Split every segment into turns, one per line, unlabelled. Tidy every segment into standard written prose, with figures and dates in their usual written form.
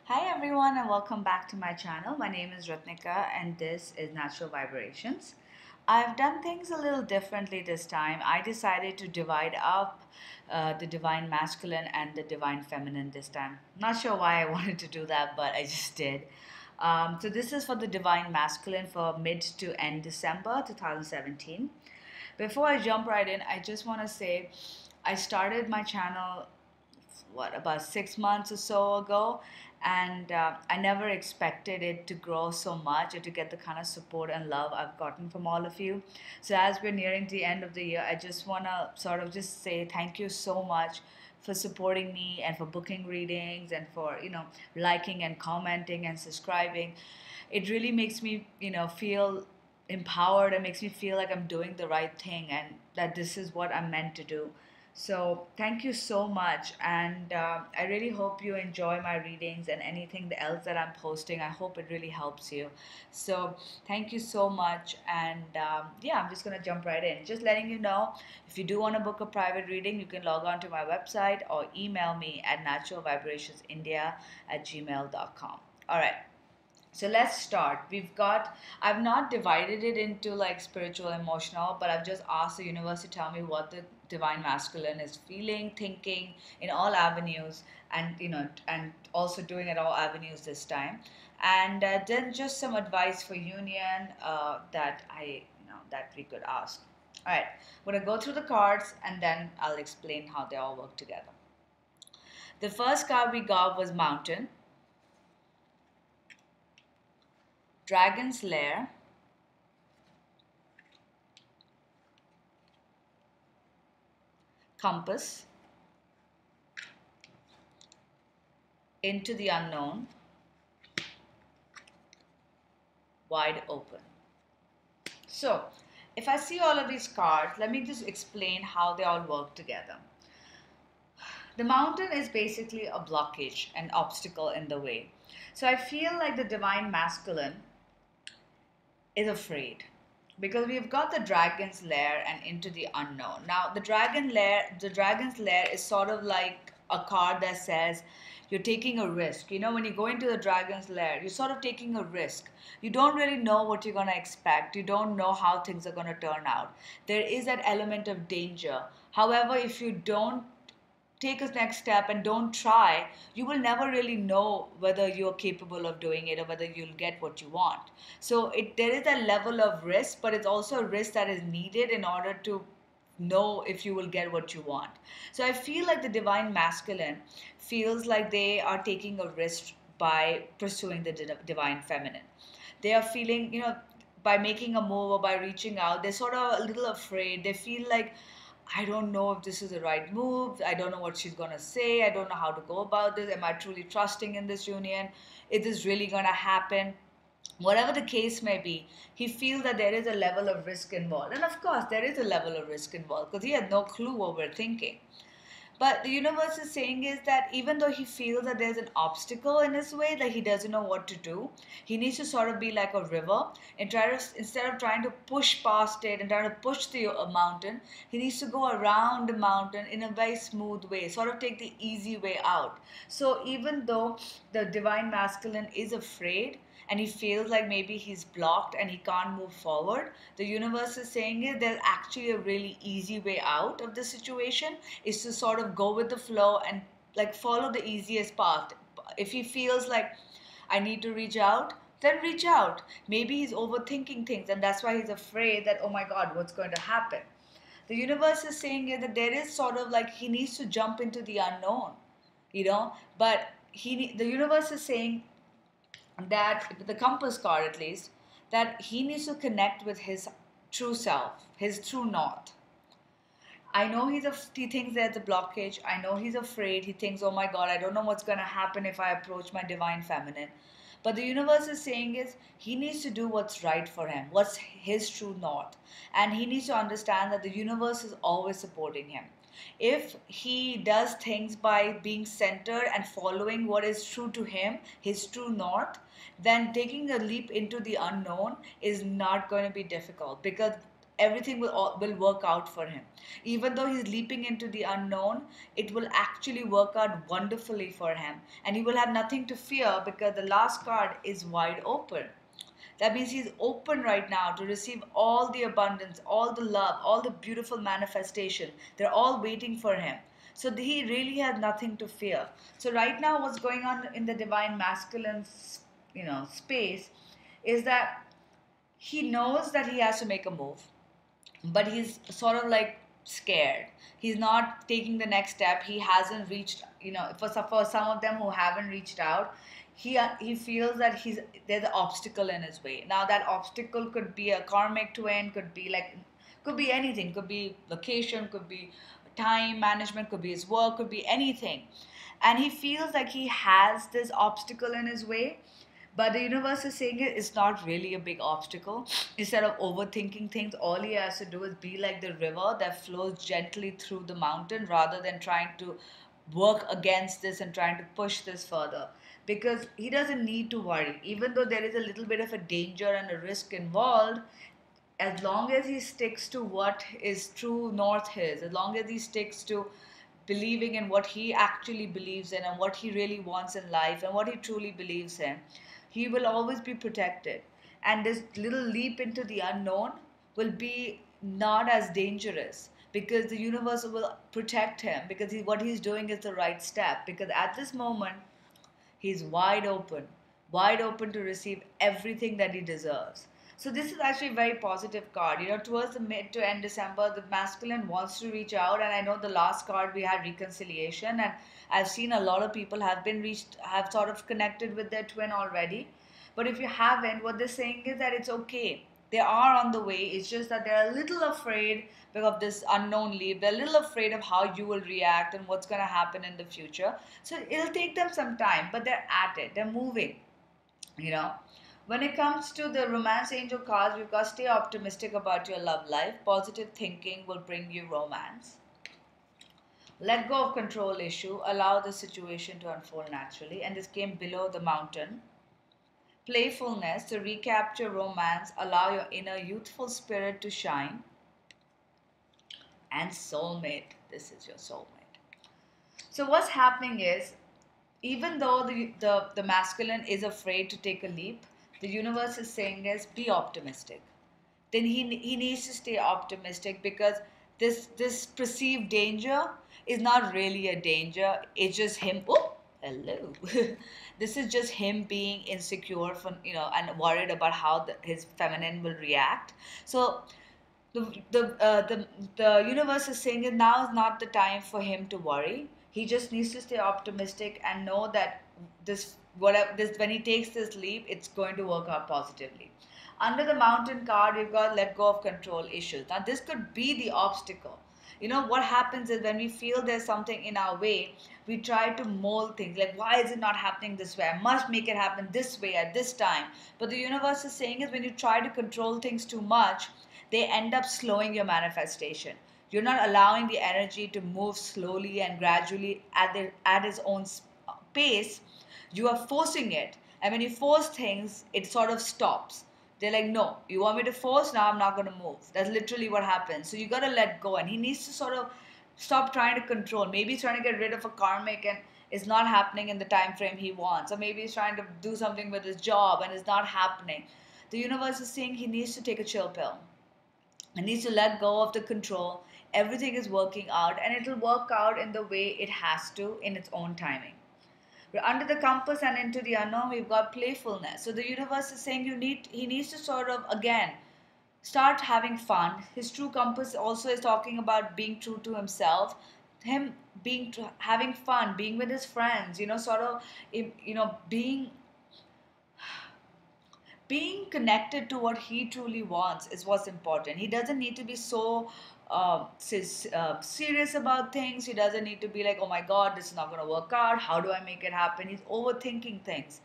Hi everyone and welcome back to my channel. My name is Ratnika and this is Natural Vibrations. I've done things a little differently this time. I decided to divide up the divine masculine and the divine feminine this time. Not sure why I wanted to do that, but I just did. So this is for the divine masculine for mid to end December 2017. Before I jump right in, I just want to say I started my channel about 6 months or so ago, and I never expected it to grow so much or to get the kind of support and love I've gotten from all of you. So as we're nearing the end of the year, I just want to sort of just say thank you so much for supporting me and for booking readings and for liking and commenting and subscribing. It really makes me feel empowered and makes me feel like I'm doing the right thing and that this is what I'm meant to do. So thank you so much, and I really hope you enjoy my readings and anything else that I'm posting. I hope it really helps you. So thank you so much, and yeah, I'm just gonna jump right in. Just letting you know, if you do want to book a private reading, you can log on to my website or email me at naturalvibrationsindia@gmail.com. All right. So let's start. I've not divided it into like spiritual, emotional, but I've just asked the universe to tell me what the divine masculine is feeling, thinking in all avenues, and also doing it all avenues this time. And then just some advice for union that we could ask. All right, I'm gonna go through the cards and then I'll explain how they all work together. The first card we got was Mountain, Dragon's Lair, Compass, Into the Unknown, Wide Open. So, if I see all of these cards, let me just explain how they all work together. The Mountain is basically a blockage, an obstacle in the way. So I feel like the divine masculine is afraid because we've got the Dragon's Lair and Into the Unknown. Now, the Dragon's Lair is sort of like a card that says you're taking a risk. You know, when you go into the Dragon's Lair, you're sort of taking a risk. You don't really know what you're going to expect. You don't know how things are going to turn out. There is that element of danger. However, if you don't take a next step and don't try, you will never really know whether you're capable of doing it or whether you'll get what you want. So there is a level of risk, but it's also a risk that is needed in order to know if you will get what you want. So I feel like the divine masculine feels like they are taking a risk by pursuing the divine feminine. They are feeling, by making a move or by reaching out, they're sort of a little afraid. They feel like, I don't know if this is the right move. I don't know what she's going to say. I don't know how to go about this. Am I truly trusting in this union? Is this really going to happen? Whatever the case may be, he feels that there is a level of risk involved. And of course, there is a level of risk involved because he had no clue what we're thinking. But the universe is saying is that even though he feels that there's an obstacle in his way, that he doesn't know what to do, he needs to sort of be like a river and try to, instead of trying to push past it and trying to push the mountain, he needs to go around the mountain in a very smooth way, sort of take the easy way out. So even though the divine masculine is afraid, and he feels like maybe he's blocked and he can't move forward, the universe is saying is there's actually a really easy way out of the situation, is to sort of go with the flow and like follow the easiest path. If he feels like I need to reach out, then reach out. Maybe he's overthinking things and that's why he's afraid that, oh my God, what's going to happen? The universe is saying that there is sort of like he needs to jump into the unknown, but the universe is saying that the compass card at least, that he needs to connect with his true self, his true north. I know he thinks there's a blockage. I know he's afraid. He thinks, oh my God, I don't know what's going to happen if I approach my divine feminine. But the universe is saying is he needs to do what's right for him, what's his true north. And he needs to understand that the universe is always supporting him. If he does things by being centered and following what is true to him, his true north, then taking a leap into the unknown is not going to be difficult because everything will work out for him. Even though he's leaping into the unknown, it will actually work out wonderfully for him, and he will have nothing to fear because the last card is wide open. That means he's open right now to receive all the abundance, all the love, all the beautiful manifestation. They're all waiting for him. So he really has nothing to fear. So right now, what's going on in the divine masculine, space, is that he knows that he has to make a move, but he's sort of like scared. He's not taking the next step. He hasn't reached, for some of them who haven't reached out, he feels that there's an obstacle in his way. Now that obstacle could be a karmic twin, could be anything, could be location, could be time management, could be his work, could be anything. And he feels like he has this obstacle in his way, but the universe is saying it's not really a big obstacle. Instead of overthinking things, all he has to do is be like the river that flows gently through the mountain rather than trying to work against this and trying to push this further. Because he doesn't need to worry. Even though there is a little bit of a danger and a risk involved, as long as he sticks to what is true north his, as long as he sticks to believing in what he actually believes in and what he really wants in life and what he truly believes in, he will always be protected. And this little leap into the unknown will be not as dangerous because the universe will protect him because what he's doing is the right step. Because at this moment, he's wide open to receive everything that he deserves. So this is actually a very positive card. Towards the mid to end December, the masculine wants to reach out, and I know the last card we had reconciliation, and I've seen a lot of people have sort of connected with their twin already. But if you haven't, what they're saying is that it's okay. They are on the way. It's just that they're a little afraid because of this unknown leap. They're a little afraid of how you will react and what's going to happen in the future. So it'll take them some time, but they're at it. They're moving. When it comes to the romance angel cards, we've got stay optimistic about your love life. Positive thinking will bring you romance. Let go of control issue. Allow the situation to unfold naturally. And this came below the mountain. Playfulness to recapture romance. Allow your inner youthful spirit to shine. And soulmate. This is your soulmate. So what's happening is, even though the masculine is afraid to take a leap, the universe is saying is be optimistic. Then he needs to stay optimistic because this perceived danger is not really a danger. It's just him. Oh, hello. This is just him being insecure and worried about how his feminine will react. So the universe is saying that now is not the time for him to worry. He just needs to stay optimistic and know that when he takes this leap, it's going to work out positively. Under the mountain card, we've got let go of control issues. Now this could be the obstacle. What happens is when we feel there's something in our way, we try to mold things like, why is it not happening this way? I must make it happen this way at this time. But the universe is saying is when you try to control things too much, they end up slowing your manifestation. You're not allowing the energy to move slowly and gradually at its own pace. You are forcing it. And when you force things, it sort of stops. They're like, no, you want me to force? Now I'm not going to move. That's literally what happens. So you got to let go. And he needs to sort of stop trying to control. Maybe he's trying to get rid of a karmic and it's not happening in the time frame he wants. Or maybe he's trying to do something with his job and it's not happening. The universe is saying he needs to take a chill pill. He needs to let go of the control. Everything is working out and it'll work out in the way it has to in its own timing. But under the compass and into the unknown, we've got playfulness. So the universe is saying he needs to sort of, again, start having fun. His true compass also is talking about being true to himself. Him having fun, being with his friends, being connected to what he truly wants is what's important. He doesn't need to be so serious about things. He doesn't need to be like, oh my God, this is not going to work out. How do I make it happen? He's overthinking things.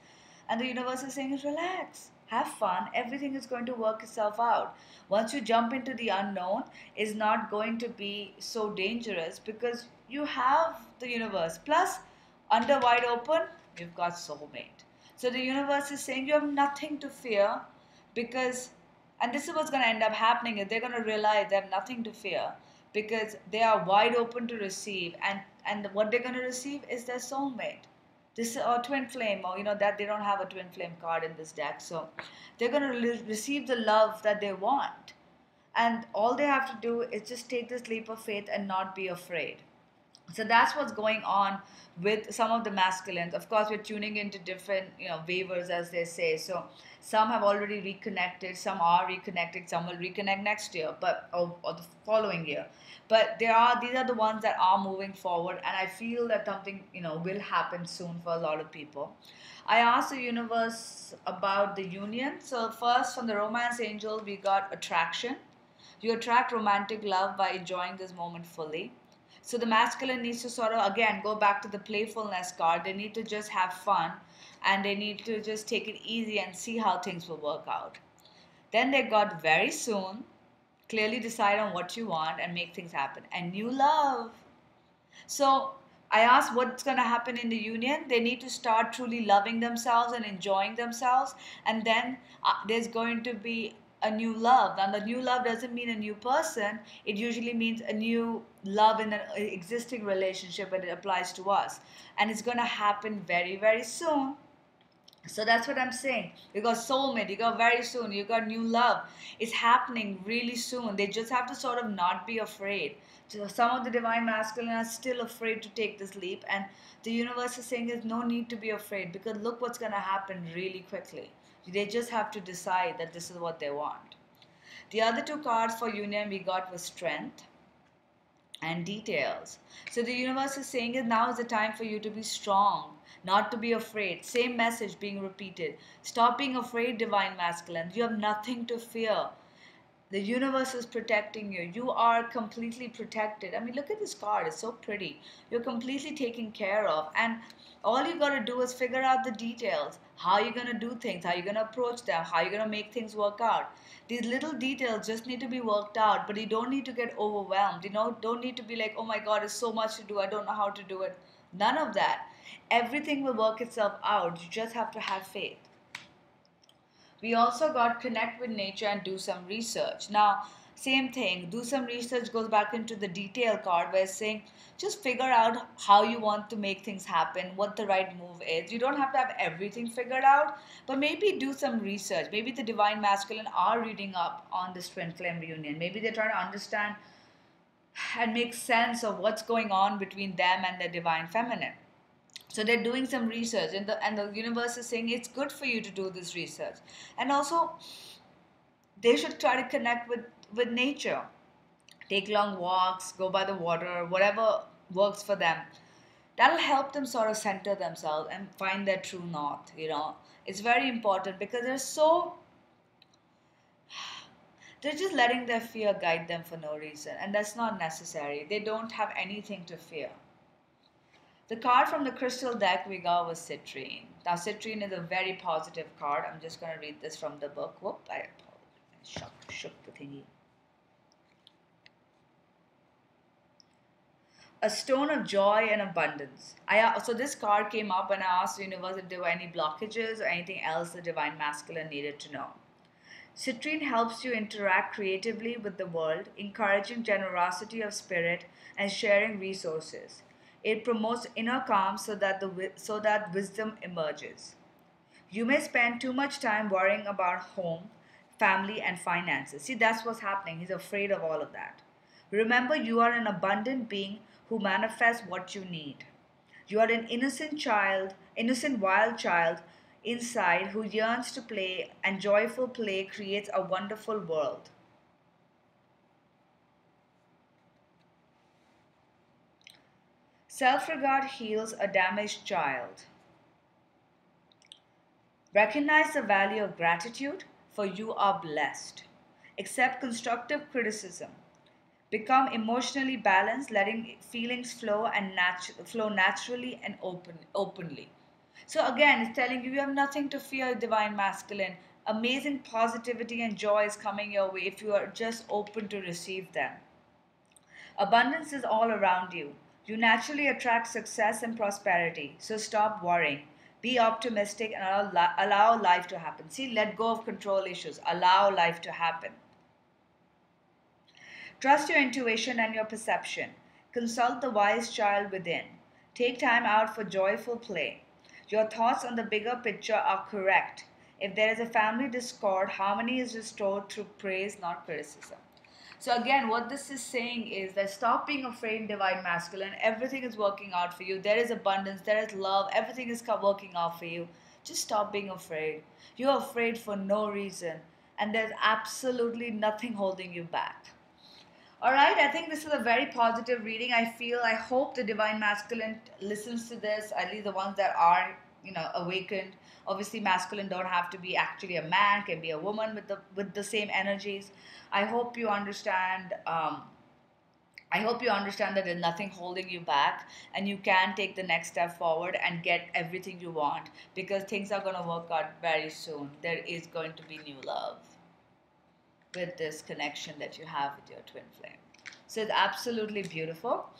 And the universe is saying, relax, have fun. Everything is going to work itself out. Once you jump into the unknown, it's not going to be so dangerous because you have the universe. Plus, under wide open, you've got soulmate. So the universe is saying you have nothing to fear because And this is what's going to end up happening is they're going to realize they have nothing to fear because they are wide open to receive, and what they're going to receive is their soulmate, this or twin flame, or that they don't have a twin flame card in this deck, so they're going to receive the love that they want, and all they have to do is just take this leap of faith and not be afraid. So that's what's going on with some of the masculines. Of course, we're tuning into different waivers, as they say. So some have already reconnected, some are reconnecting, some will reconnect next year, but or the following year. But these are the ones that are moving forward, and I feel that something will happen soon for a lot of people. I asked the universe about the union. So first, from the romance angel, we got attraction. You attract romantic love by enjoying this moment fully. So the masculine needs to sort of, again, go back to the playfulness card. They need to just have fun, and they need to just take it easy and see how things will work out. Then they got very soon, clearly decide on what you want and make things happen. And new love. So I asked what's going to happen in the union. They need to start truly loving themselves and enjoying themselves. And then there's going to be a new love. And the new love doesn't mean a new person. It usually means a new love in an existing relationship, but it applies to us. And it's going to happen very, very soon. So that's what I'm saying. You got soulmate, you got very soon, you got new love. It's happening really soon. They just have to sort of not be afraid. So some of the divine masculine are still afraid to take this leap, and the universe is saying there's no need to be afraid because look what's going to happen really quickly. They just have to decide that this is what they want. The other two cards for union we got was strength and details. So the universe is saying is now is the time for you to be strong, not to be afraid. Same message being repeated. Stop being afraid, divine masculine. You have nothing to fear. The universe is protecting you. You are completely protected. I mean, look at this card. It's so pretty. You're completely taken care of. And all you got to do is figure out the details. How you're going to do things. How you're going to approach them. How you're going to make things work out. These little details just need to be worked out. But you don't need to get overwhelmed. Don't need to be like, oh my God, there's so much to do. I don't know how to do it. None of that. Everything will work itself out. You just have to have faith. We also got connect with nature and do some research. Now, same thing, do some research goes back into the detail card where it's saying just figure out how you want to make things happen, what the right move is. You don't have to have everything figured out, but maybe do some research. Maybe the divine masculine are reading up on this twin flame reunion. Maybe they're trying to understand and make sense of what's going on between them and the divine feminine. So they're doing some research, and the universe is saying it's good for you to do this research. And also they should try to connect with nature. Take long walks, go by the water, whatever works for them. That'll help them sort of center themselves and find their true north. It's very important because they're just letting their fear guide them for no reason, and that's not necessary. They don't have anything to fear. The card from the crystal deck we got was citrine. Now, citrine is a very positive card. I'm just going to read this from the book. Whoop, I apologize. Shook the thingy. A stone of joy and abundance. So this card came up when I asked the universe if there were any blockages or anything else the divine masculine needed to know. Citrine helps you interact creatively with the world, encouraging generosity of spirit and sharing resources. It promotes inner calm so that wisdom emerges. You may spend too much time worrying about home, family, and finances. See, that's what's happening. He's afraid of all of that. Remember, you are an abundant being who manifests what you need. You are an innocent wild child inside who yearns to play, and joyful play creates a wonderful world. Self-regard heals a damaged child. Recognize the value of gratitude, for you are blessed. Accept constructive criticism. Become emotionally balanced, letting feelings flow and flow naturally and openly. So again, it's telling you have nothing to fear, divine masculine. Amazing positivity and joy is coming your way if you are just open to receive them. Abundance is all around you. You naturally attract success and prosperity, so stop worrying. Be optimistic and allow life to happen. See, let go of control issues. Allow life to happen. Trust your intuition and your perception. Consult the wise child within. Take time out for joyful play. Your thoughts on the bigger picture are correct. If there is a family discord, harmony is restored through praise, not criticism. So, again, what this is saying is that stop being afraid in divine masculine. Everything is working out for you. There is abundance, there is love, everything is working out for you. Just stop being afraid. You're afraid for no reason, and there's absolutely nothing holding you back. All right, I think this is a very positive reading. I hope the divine masculine listens to this, at least the ones that are, awakened. Obviously, masculine don't have to be actually a man; can be a woman with the same energies. I hope you understand. I hope you understand that there's nothing holding you back, and you can take the next step forward and get everything you want, because things are going to work out very soon. There is going to be new love with this connection that you have with your twin flame. So it's absolutely beautiful.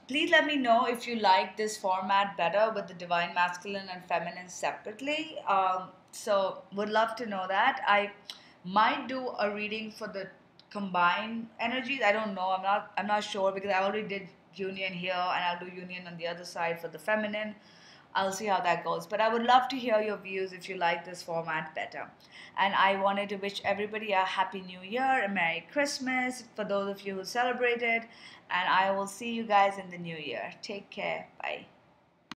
Please let me know if you like this format better with the divine masculine and feminine separately. So would love to know that. I might do a reading for the combined energies. I don't know. I'm not sure, because I already did union here, and I'll do union on the other side for the feminine. I'll see how that goes. But I would love to hear your views if you like this format better. And I wanted to wish everybody a Happy New Year, a Merry Christmas for those of you who celebrated. And I will see you guys in the new year. Take care. Bye.